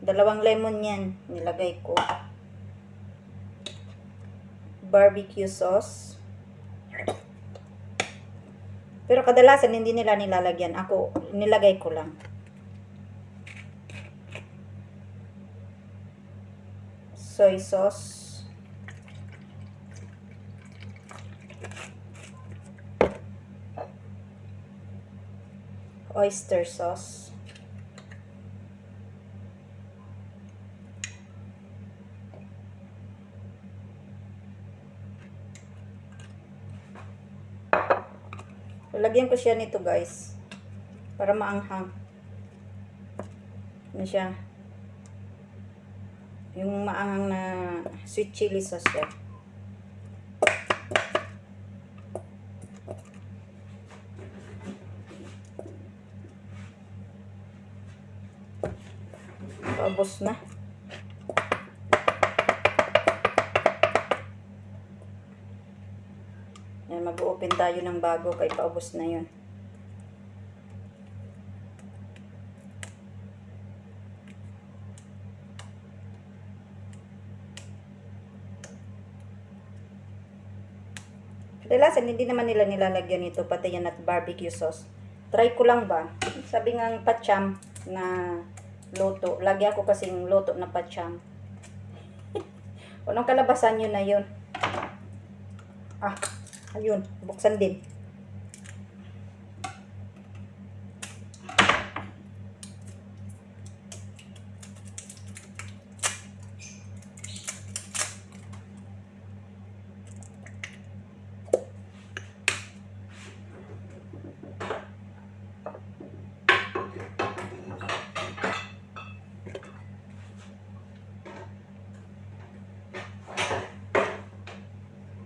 Dalawang lemon yan. Nilagay ko. Barbecue sauce. Pero kadalasan hindi nila nilalagyan. Ako, nilagay ko lang. Soy sauce. Oyster sauce. Lagyan ko siya nito guys. Para maanghang. Ano siya? Yung maanghang na sweet chili sauce siya. Paubos na. Yan, mag-open tayo ng bago kay paubos na yun. Kadalasan hindi naman nila nilalagyan ito pati yan at barbecue sauce. Try ko lang ba? Sabi nga pacham na luto. Lagyan ko kasing luto na pacham. Unang kalabasan yun na yun. Ah, ayun. Buksan din.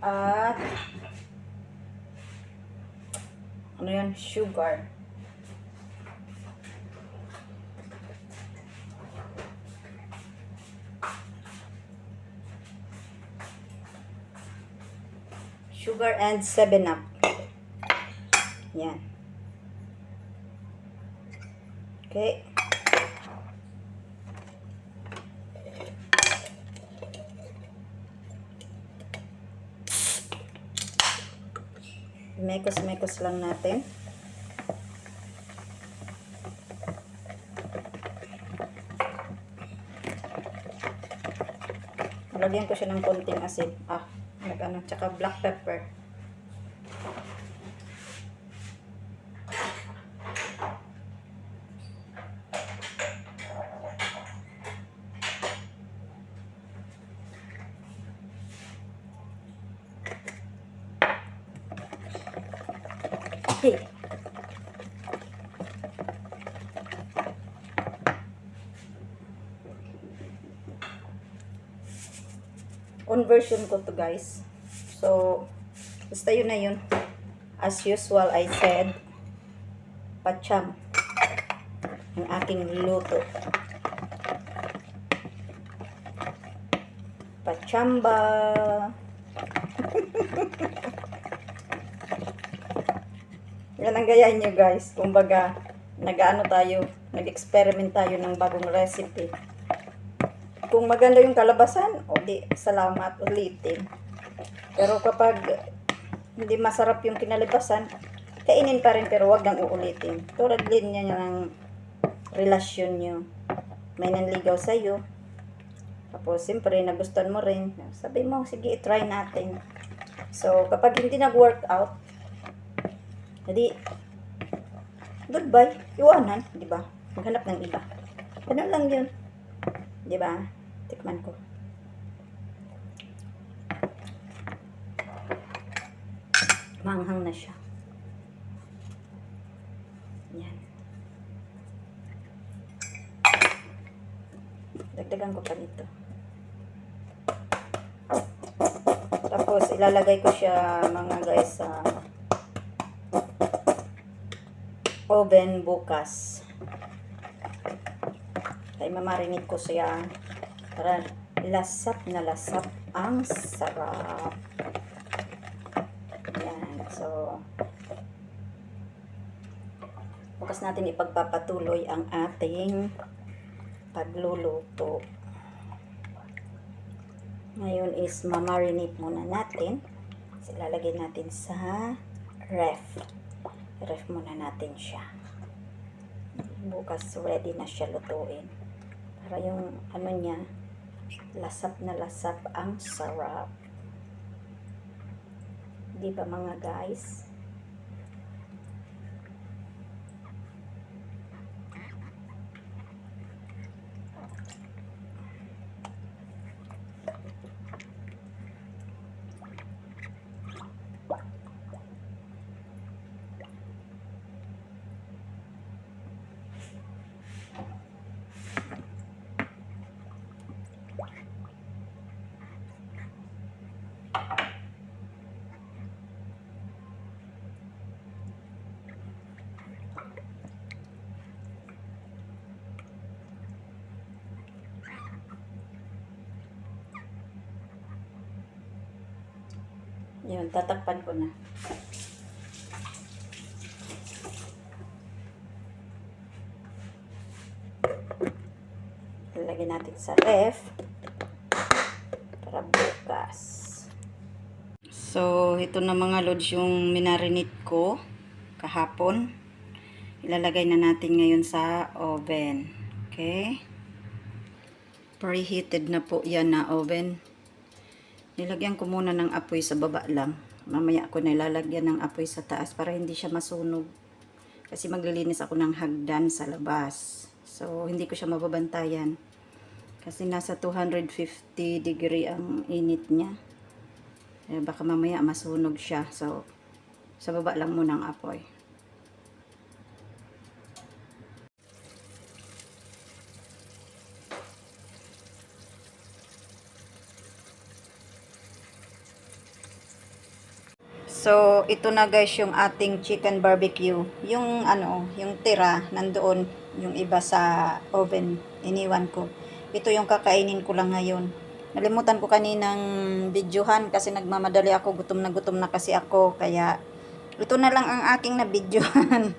At ano yan? Sugar. Sugar and 7-Up. Yan. Okay. Mekos-mekos lang natin. Lagyan ko siya ng konting asin. Tsaka black pepper. Okay. On version ko to guys. So, basta yun na yun. As usual, I said, pacham. Ang aking luto. Pachamba. Yan ang gayahin nyo guys. Kumbaga, nag-experiment tayo ng bagong recipe. Kung maganda yung kalabasan, o di, salamat, ulitin. Pero kapag hindi masarap yung kinalabasan, kainin pa rin pero wag nang uulitin. Tulad din niya ng relasyon nyo. May nanligaw sa'yo. Tapos, siyempre, nagustuhan mo rin. Sabi mo, sige, try natin. So, kapag hindi nag-work out, jadi, goodbye, iwanan, di ba? Maghanap ng iba. Ganun lang yun. Di ba? Tikman ko. Manghang na siya. Yan. Dagdagan ko pa nito. Tapos, ilalagay ko siya, mga guys, sa oven bukas. Kaya mamarinate ko siya para lasap na lasap ang sarap. Yan. So, bukas natin ipagpapatuloy ang ating pagluluto. Ngayon is mamarinate muna natin. Ilalagay natin sa ref. Ref muna natin siya. Bukas ready na siya lutuin. Para yung ano niya, lasap na lasap, ang sarap. Di ba mga guys? Yun, tatakpan ko na. Ilagay natin sa ref para bukas. So, ito na mga lods yung minarinate ko kahapon. Ilalagay na natin ngayon sa oven. Okay? Preheated na po yan na oven. Nilagyan ko muna ng apoy sa baba lang. Mamaya ako nilalagyan ng apoy sa taas para hindi siya masunog. Kasi maglilinis ako ng hagdan sa labas. So, hindi ko siya mababantayan. Kasi nasa 250 degree ang init niya. Baka mamaya masunog siya. So, sa baba lang muna ang apoy. So, ito na guys yung ating chicken barbecue. Yung ano, yung tira, nandoon yung iba sa oven. Iniwan ko. Ito yung kakainin ko lang ngayon. Nalimutan ko kaninang videohan kasi nagmamadali ako. Gutom na kasi ako. Kaya, ito na lang ang aking na videohan.